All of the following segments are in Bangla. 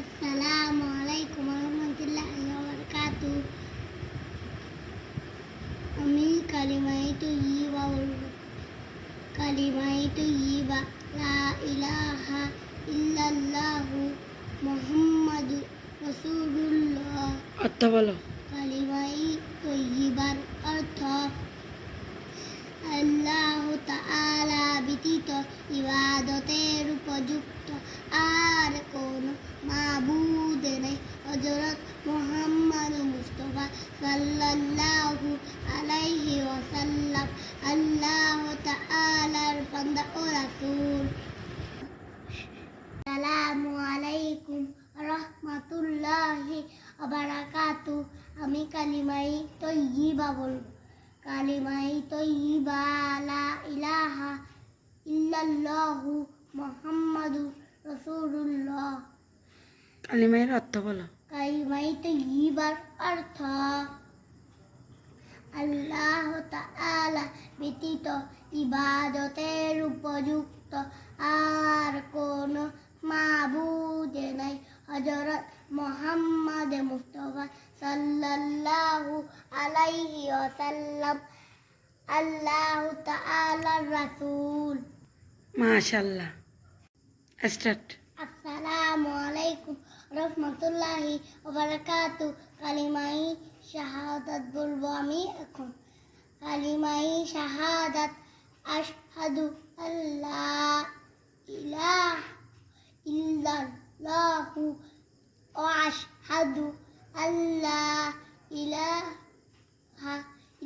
আসসালামু আলাইকুম ওয়া রাহমাতুল্লাহি ওয়া বারাকাতুহু। আমি কালিমায়ে তয়্যিবা বলবো। কালিমায়ে তয়্যিবা লা ইলাহা ইল্লাল্লাহু মুহাম্মাদুর রাসূলুল্লাহ। অর্থ বলো। কালিমায়ে তয়্যিবার অর্থ আল্লাহ তাআলা ব্যতীত ইবাদতের উপযুক্ত আর কোন মাবুদ নেই। হযরত মুহাম্মদ মুস্তাফা সাল্লাল্লাহু আলাইহি ওয়াসাল্লাম আল্লাহ তাআলার বান্দা ও রাসূল। আসসালামু আলাইকুম রাহমাতুল্লাহি ওয়া বারাকাতুহু। আমি কালিমায়ে তয়্যিবা বলবো। কালিমায়ে তয়্যিবা লা ইলাহা ইল্লাল্লাহু মুহাম্মাদুর রাসূলুল্লাহ। কালিমায়ের অর্থ বলো। কালিমায়ে তয়্যিবার অর্থ আল্লাহ তাআলা ব্যতীত ইবাদতের উপযুক্ত আর কোন মাবুদ নাই। হযরত মুহাম্মদ মুস্তাফা সাল্লাল্লাহু আলাইহি ওয়াসাল্লাম আল্লাহ তাআলার রাসূল। মাশাআল্লাহ। স্টার্ট। আসসালামু আলাইকুম রাহমাতুল্লাহি ওয়া বারাকাতুহু। কালিমায়ে শাহাদাত বলবো আমি এখন। কালিমায়ে শাহাদাত আশহাদু আল্লা ইলাহা ইল্লাল্লাহু ওয়া আশহাদু আল্লা ইলাহা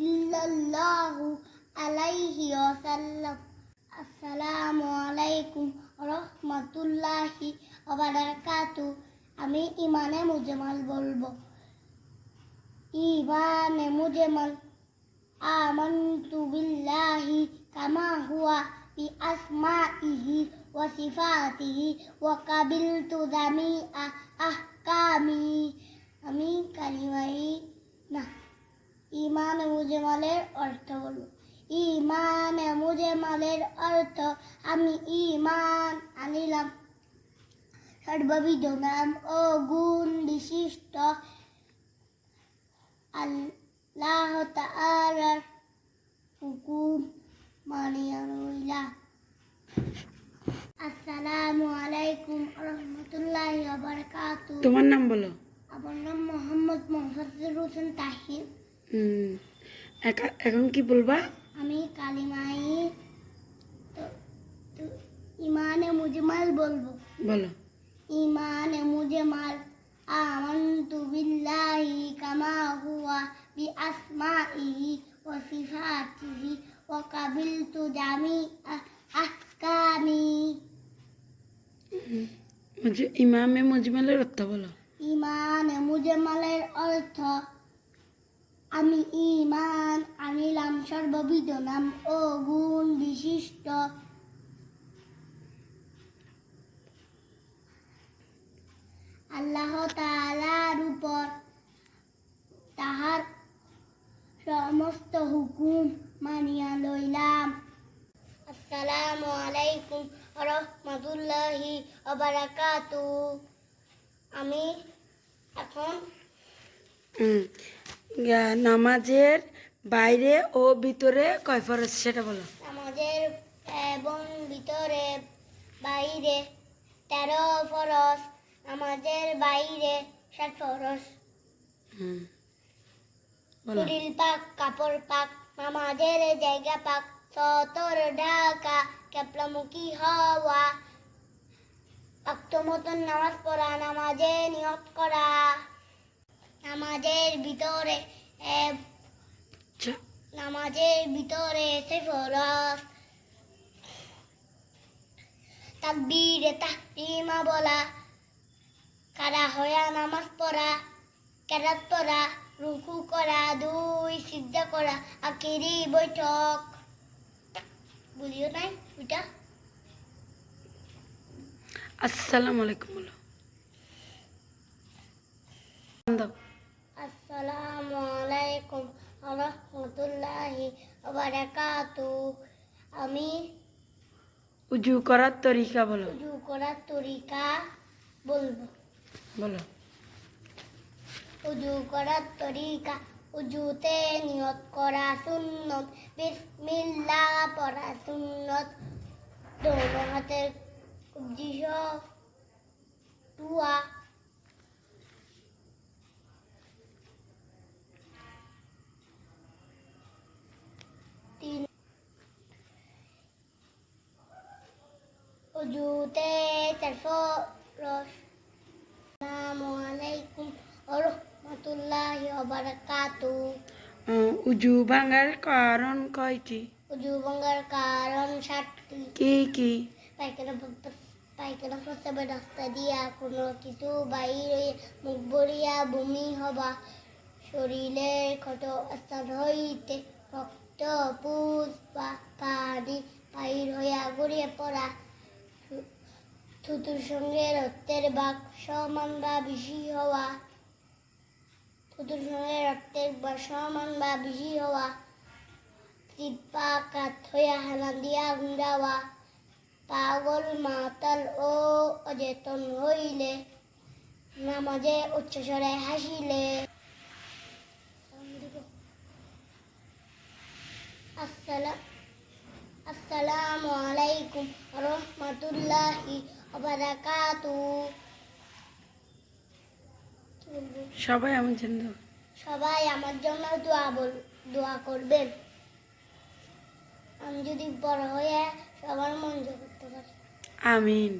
ইল্লাল্লাহু আলাইহি ওয়াসাল্লাম। আসসালামু আলাইকুম রাহমাতুল্লাহি ওয়া বারাকাতুহু। আমি ইমানে মুজমাল বলবো। ইমানে মুজমাল আমানতু বিল্লাহি কামা হুয়া বি আসমাইহি ওয়া সিফাতিহি ওয়া কাবিলতু জামিআ আহকামি। আমি কালিমায়ে ইমানে মুজমালের অর্থ বলবো। ইমানে মুজমালের অর্থ আমি ঈমান আনিলাম সর্ববিধ নাম ও গুণ বিশিষ্ট আল্লাহ তাআলার হুকুম মানিয়া রইলাম। আসসালামু আলাইকুম রাহমাতুল্লাহি ওয়া বারাকাতুহু। তোমার নাম বলো। আমার নাম মোহাম্মদ মুফাজ্জল হোসেন তাহির। এখন কি বলবা? আমি কালিমায়ে ইমানে মুজমাল বলবো। বলো। ইমানে মুজমাল আমানতু বিল্লাহি কামা হুয়া বি আসমাইহি ওয়া সিফাতিহি ওয়া কাবিলতু জামিআ আহকামি। ইমামে মুজমালের অর্থ বলো। ইমানে মুজমালের অর্থ আমি ঈমান আনিলাম সর্ববিধ নাম ও গুণ বিশিষ্ট আল্লাহ তাআলার উপর তাহার সমস্ত হুকুম মানিয়া লইলাম। আসসালামু আলাইকুম রাহমাতুল্লাহি ওয়া বারাকাতুহু। আমি এখন নামাজের বাইরে ও ভিতরে কয় ফরজ সেটা বলো। নামাজের এবং ভিতরে বাইরে 13 ফরজ। নামাজের বাইরে 7 ফরজ। শরীর পাক, কাপড় পাক, নামাজের জায়গা পাক, সতর ঢাকা, কেবলামুখী হওয়া, ওয়াক্ত মতন নামাজ পড়া, নামাজে নিয়ত করা। নামাজের ভিতরে 6 ফরজ। তাকবীরে তাহরিমা বলা, খাড়া হয়ে নামাজ পড়া, কেরাত পড়া, রুকু করা, 2 সিজদা করা, আখিরি বৈঠক। বুঝিও নাই ওইটা। আসসালামু আলাইকুম বলো। আসসালামু আলাইকুম রাহমাতুল্লাহি ওয়া বারাকাতুহু। আমি উজু করার তরিকা বলো। উজু করার তরিকা বলবো। বলো। উজু করার তরিকা, উজুতে নিয়ত করা সুন্নত, বিসমিল্লাহ পড়া সুন্নত, দোনো হাতের কবজি সহ দোয়া। তিন, উজুতে 4 ফরজ। আসসালামু আলাইকুম ওয়া রাহমাতুল্লাহি ওয়া বারাকাতুহু। উজু ভাঙার কারণ কয়টি? উজু ভাঙার কারণ 7টি। কি কি? পায়খানা প্রস্রাবের রাস্তা দিয়া কোনো কিছু বাহির হয়ে মুখ ভরিয়া বমি হবা, শরীরের ক্ষত স্থান হইতে রক্ত পুষ বা পানি বাহির হইয়া গড়িয়ে পড়া, থুতুর সঙ্গে রক্তের ভাগ সমান বা বেশি হওয়া, থুতুর সঙ্গে রক্তের ভাগ সমান বা বেশি হওয়া, জিহ্বা কাত হইয়া হেলান দিয়া আগুন দেওয়া, পাগল মাতাল ও অচেতন হইলে, নামাজে উচ্চস্বরে হাসিলে। আসসালামু আলাইকুম ওয়া রাহমাতুল্লাহি ওয়া বারাকাতুহু। সবাই আমার জন্য সবাই আমার জন্য দোয়া করবেন, আমি যদি বড় হয়ে সবার মন জয় করতে পারি। আমিন।